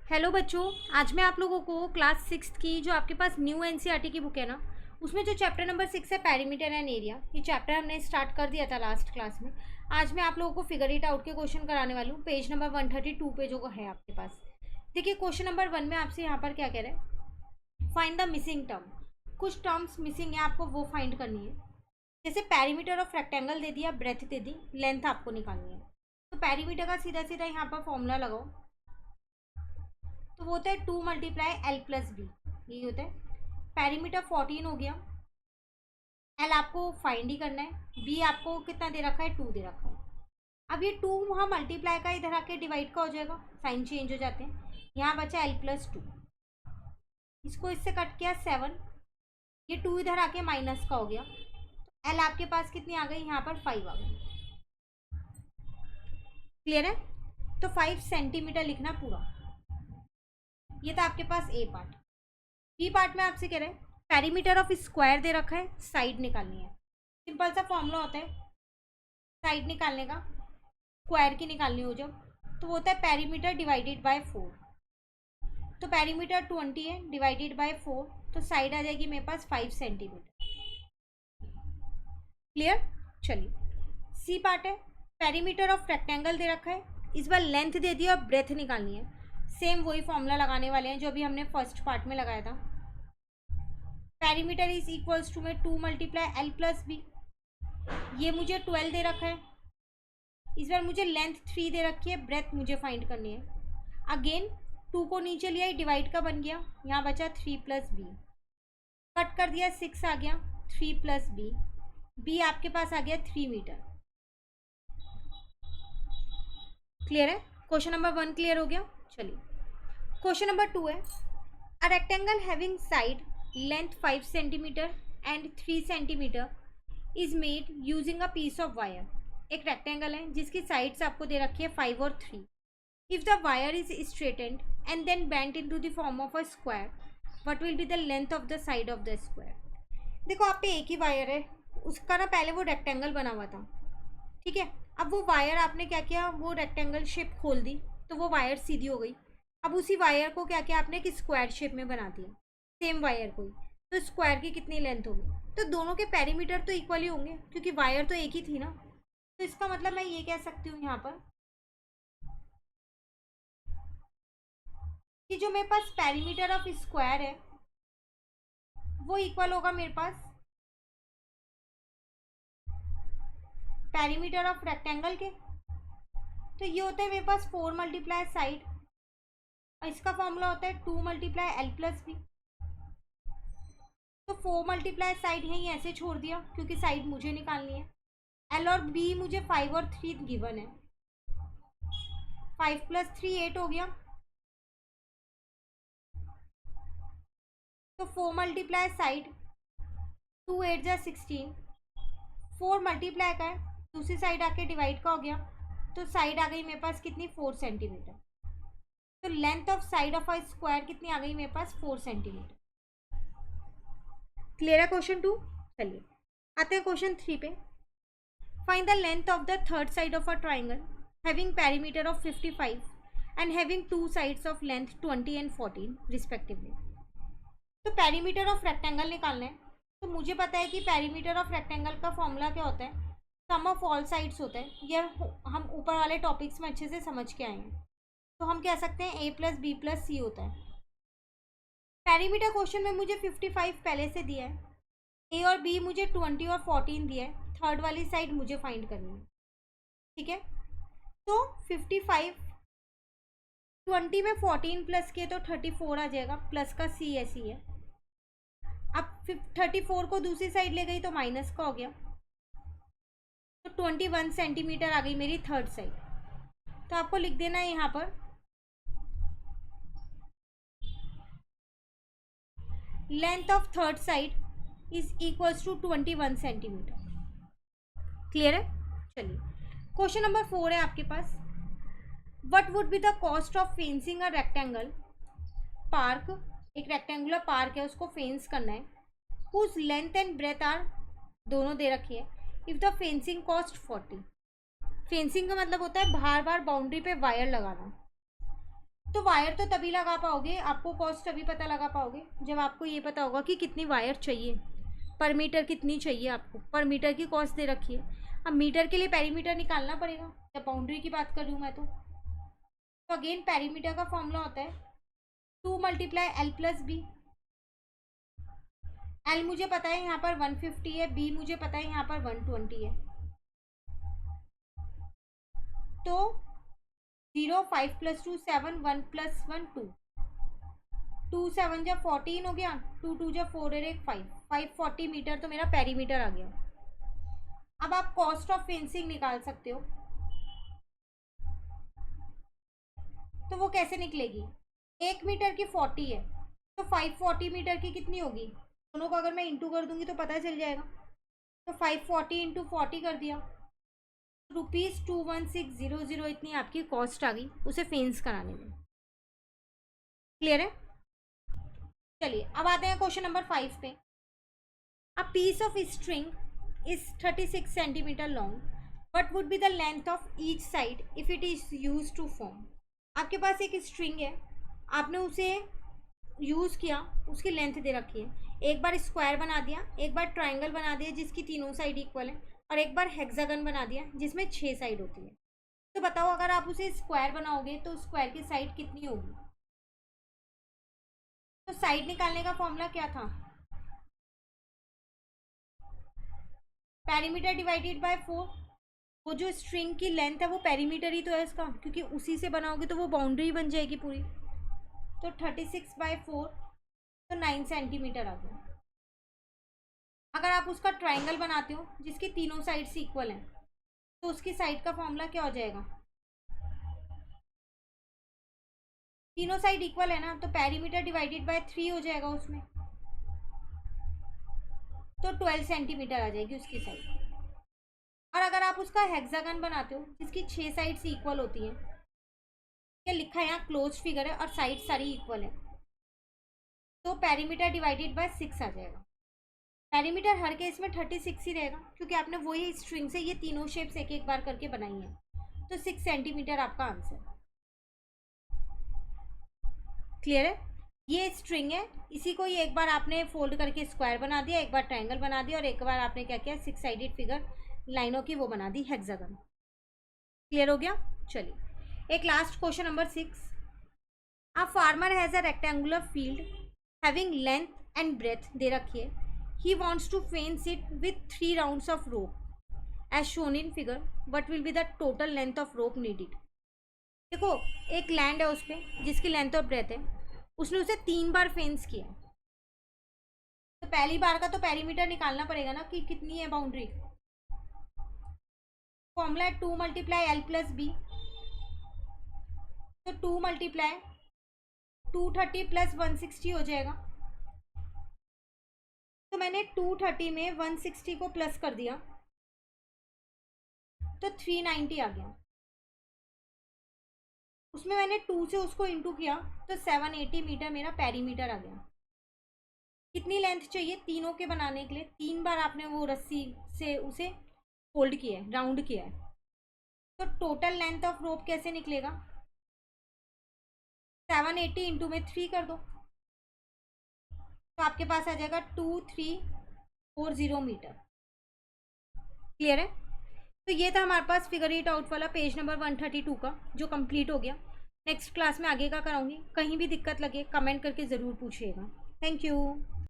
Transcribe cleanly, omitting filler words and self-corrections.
Hello बच्चों, आज मैं आप लोगों को क्लास सिक्स्थ की जो आपके पास न्यू एनसीईआरटी की बुक है ना, उसमें जो चैप्टर नंबर 6 है पेरीमीटर एंड एरिया, ये चैप्टर हमने स्टार्ट कर दिया था लास्ट क्लास में। आज मैं आप लोगों को फिगर इट आउट के क्वेश्चन कराने वाली हूँ। पेज नंबर 132 पे जो है आपके पास। देखिए क्वेश्चन नंबर 1 में आपसे यहाँ पर क्या कह रहे हैं, फाइंड द मिसिंग टर्म। कुछ टर्म्स मिसिंग है, आपको वो फाइंड करनी है। जैसे पेरीमीटर ऑफ रेक्टेंगल दे दिया, ब्रेथ दे दी, लेंथ आपको निकालनी है। तो पेरीमीटर का सीधा सीधा यहाँ पर फॉर्मूला लगाओ, तो वो होता है 2 मल्टीप्लाई एल प्लस बी, यही होता है। पेरीमीटर 14 हो गया। एल आपको फाइंड ही करना है, बी आपको कितना दे रखा है, 2 दे रखा है। अब ये 2 वहाँ मल्टीप्लाई का इधर आके डिवाइड का हो जाएगा, साइन चेंज हो जाते हैं। यहाँ बचा एल प्लस 2, इसको इससे कट किया 7, ये 2 इधर आके माइनस का हो गया। तो एल आपके पास कितनी आ गई, यहाँ पर 5 आ गई। क्लियर है? तो 5 सेंटीमीटर लिखना पूरा। ये था आपके पास ए पार्ट। बी पार्ट में आपसे कह रहे हैं पेरीमीटर ऑफ स्क्वायर दे रखा है, साइड निकालनी है। सिंपल सा फॉर्मूला होता है साइड निकालने का, स्क्वायर की निकालनी हो जब, तो वो होता है पेरीमीटर डिवाइडेड बाय 4। तो पेरीमीटर 20 है, डिवाइडेड बाय 4, तो साइड आ जाएगी मेरे पास 5 सेंटीमीटर। क्लियर? चलिए सी पार्ट है, पेरीमीटर ऑफ रेक्टेंगल दे रखा है, इस बार लेंथ दे दी और ब्रेथ निकालनी है। सेम वही फॉर्मूला लगाने वाले हैं जो अभी हमने फर्स्ट पार्ट में लगाया था। पेरीमीटर इज इक्वल्स टू में 2 मल्टीप्लाई एल प्लस बी, ये मुझे 12 दे रखा है। इस बार मुझे लेंथ 3 दे रखी है, ब्रेथ मुझे फाइंड करनी है। अगेन 2 को नीचे लिया, डिवाइड का बन गया, यहाँ बचा 3 प्लस बी, कट कर दिया 6 आ गया, 3 प्लस बी, बी आपके पास आ गया 3 मीटर। क्लियर है? क्वेश्चन नंबर 1 क्लियर हो गया। चलिए क्वेश्चन नंबर 2 है, a rectangle having side length 5 centimetre and 3 centimetre is made using a piece of wire. एक रेक्टेंगल है जिसकी साइड्स आपको दे रखी है 5 और 3। If the wire is straightened and then bent into the form of a square, what will be the length of the side of the square. देखो आप पे एक ही वायर है, उसका ना पहले वो रेक्टेंगल बना हुआ था, ठीक है। अब वो वायर आपने क्या किया, वो रेक्टेंगल शेप खोल दी, तो वो वायर सीधी हो गई। अब उसी वायर को क्या किया आपने, कि स्क्वायर शेप में बना दिया, सेम वायर को ही। तो स्क्वायर की कितनी लेंथ होगी, तो दोनों के पेरीमीटर तो इक्वल ही होंगे क्योंकि वायर तो एक ही थी ना। तो इसका मतलब मैं ये कह सकती हूँ यहाँ पर कि जो मेरे पास पेरीमीटर ऑफ स्क्वायर है वो इक्वल होगा मेरे पास पेरीमीटर ऑफ रेक्टेंगल के। तो ये होता है मेरे पास 4 मल्टीप्लाई साइड, और इसका फॉर्मूला होता है 2 मल्टीप्लाई एल प्लस बी। तो 4 मल्टीप्लाई साइड यहीं ऐसे छोड़ दिया क्योंकि साइड मुझे निकालनी है। एल और बी मुझे 5 और 3 गिवन है, 5 प्लस 3 8 हो गया। तो 4 मल्टीप्लाई साइड, 2 8 जा 16, 4 मल्टीप्लाई का है, दूसरी साइड आके डिवाइड का हो गया, तो साइड आ गई मेरे पास कितनी, 4 सेंटीमीटर। तो length of side of a square कितनी आ गई मेरे पास, 4 सेंटीमीटर। क्लियर है क्वेश्चन 2? चलिए आते हैं क्वेश्चन 3 पे। Find the length of the third side of a triangle having perimeter of 55 and having two sides of length 20 and 14 respectively. तो perimeter of rectangle निकालना है। तो मुझे पता है कि पेरीमीटर ऑफ रेक्टेंगल का फॉर्मूला क्या होता है, सम ऑफ ऑल साइड्स होता है। ये हम ऊपर वाले टॉपिक्स में अच्छे से समझ के आए हैं। तो हम कह सकते हैं a प्लस बी प्लस सी होता है। पेरीमीटर क्वेश्चन में मुझे 55 पहले से दिया है, ए और बी मुझे 20 और 14 दिया है, थर्ड वाली साइड मुझे फाइंड करनी है, ठीक है। तो 55 20 में 14 प्लस किए तो 34 आ जाएगा, प्लस का सी ऐसी है। अब 34 को दूसरी साइड ले गई तो माइनस का हो गया, तो 21 सेंटीमीटर आ गई मेरी थर्ड साइड। तो आपको लिख देना है यहाँ पर length of third side is equals to 21 centimetre. Clear है? चलिए क्वेश्चन नंबर 4 है आपके पास, what would be the cost of fencing a rectangle park. एक रेक्टेंगुलर पार्क है, उसको फेंस करना है, whose length and breadth are, दोनों दे रखी है। If the fencing cost 40, fencing का मतलब होता है बार बार बाउंड्री पे वायर लगाना। तो वायर तो तभी लगा पाओगे, आपको कॉस्ट तभी पता लगा पाओगे जब आपको ये पता होगा कि कितनी वायर चाहिए, पर मीटर कितनी चाहिए आपको, पर मीटर की कॉस्ट दे रखी है। अब मीटर के लिए पेरीमीटर निकालना पड़ेगा, जब बाउंड्री की बात कर रही हूँ मैं तो अगेन पेरीमीटर का फॉर्मूला होता है 2 multiply L plus B. L मुझे पता है यहाँ पर 150 है, बी मुझे पता है यहाँ पर 120 है। तो 0, 5 + 2 7, 1 + 1 2, 2 7 जा 14 हो गया, 2 2 जा 4 और 1 5, 540 मीटर तो मेरा पेरीमीटर आ गया। अब आप कॉस्ट ऑफ फेंसिंग निकाल सकते हो, तो वो कैसे निकलेगी, 1 मीटर की 40 है तो 540 मीटर की कितनी होगी, दोनों को अगर मैं इंटू कर दूंगी तो पता चल जाएगा। तो 540 × 40 कर दिया, ₹21600 इतनी आपकी कॉस्ट आ गई उसे फेंस कराने में। क्लियर है? चलिए अब आते हैं क्वेश्चन नंबर 5 पे। A piece of string is 36 centimetre long, what would be the length of each side if it is use to form. आपके पास एक स्ट्रिंग है, आपने उसे यूज़ किया, उसकी लेंथ दे रखी है, एक बार स्क्वायर बना दिया, एक बार ट्राइंगल बना दिया जिसकी तीनों साइड इक्वल है, और एक बार हेक्सागन बना दिया जिसमें 6 साइड होती है। तो बताओ अगर आप उसे स्क्वायर बनाओगे तो स्क्वायर की साइड कितनी होगी। तो साइड निकालने का फॉर्मूला क्या था, पेरीमीटर डिवाइडेड बाय 4। वो जो स्ट्रिंग की लेंथ है वो पेरीमीटर ही तो है इसका, क्योंकि उसी से बनाओगे तो वो बाउंड्री बन जाएगी पूरी। तो 36/4 तो 9 सेंटीमीटर आ गया। अगर आप उसका ट्राइंगल बनाते हो जिसकी तीनों साइड्स इक्वल हैं तो उसकी साइड का फॉर्मूला क्या हो जाएगा, तीनों साइड इक्वल है ना, तो पेरीमीटर डिवाइडेड बाय 3 हो जाएगा उसमें, तो 12 सेंटीमीटर आ जाएगी उसकी साइड। और अगर आप उसका हेक्सागन बनाते हो जिसकी 6 साइड्स इक्वल होती हैं, क्या लिखा है यहाँ क्लोज फिगर है और साइड सारी इक्वल है, तो पेरीमीटर डिवाइडेड बाय 6 आ जाएगा। पेरीमीटर हर केस में 36 ही रहेगा क्योंकि आपने वही स्ट्रिंग से ये तीनों शेप्स एक एक बार करके बनाई है, तो 6 सेंटीमीटर आपका आंसर। क्लियर है? ये स्ट्रिंग है, इसी को ये एक बार आपने फोल्ड करके स्क्वायर बना दिया, एक बार ट्रायंगल बना दिया, और एक बार आपने क्या किया 6 साइडेड फिगर लाइनों की वो बना दी हेक्सागन। क्लियर हो गया? चलिए एक last question number 6। A farmer has a rectangular field having length and breadth दे रखी है, he wants to fence it with 3 rounds of rope as shown in figure, what will be the total length of rope needed। देखो एक land है उस पर जिसकी length और ब्रेथ है, उसने उसे 3 बार फेंस किया, तो पहली बार का तो पेरीमीटर निकालना पड़ेगा ना कि कितनी है बाउंड्री। फॉर्मूला है 2 × L + B, तो 2 × 230 + 160 हो जाएगा। तो मैंने 230 में 160 को प्लस कर दिया तो 390 आ गया, उसमें मैंने 2 से उसको इंटू किया तो 780 मीटर मेरा पेरीमीटर आ गया। कितनी लेंथ चाहिए तीनों के बनाने के लिए, 3 बार आपने वो रस्सी से उसे फोल्ड किया है, राउंड किया है, तो टोटल लेंथ ऑफ रोप कैसे निकलेगा, 780 इंटू में 3 कर दो तो आपके पास आ जाएगा 2340 मीटर। क्लियर है? तो ये था हमारे पास फिगर इट आउट वाला पेज नंबर 132 का जो कंप्लीट हो गया। नेक्स्ट क्लास में आगे का कराऊंगी, कहीं भी दिक्कत लगे कमेंट करके ज़रूर पूछिएगा। Thank you.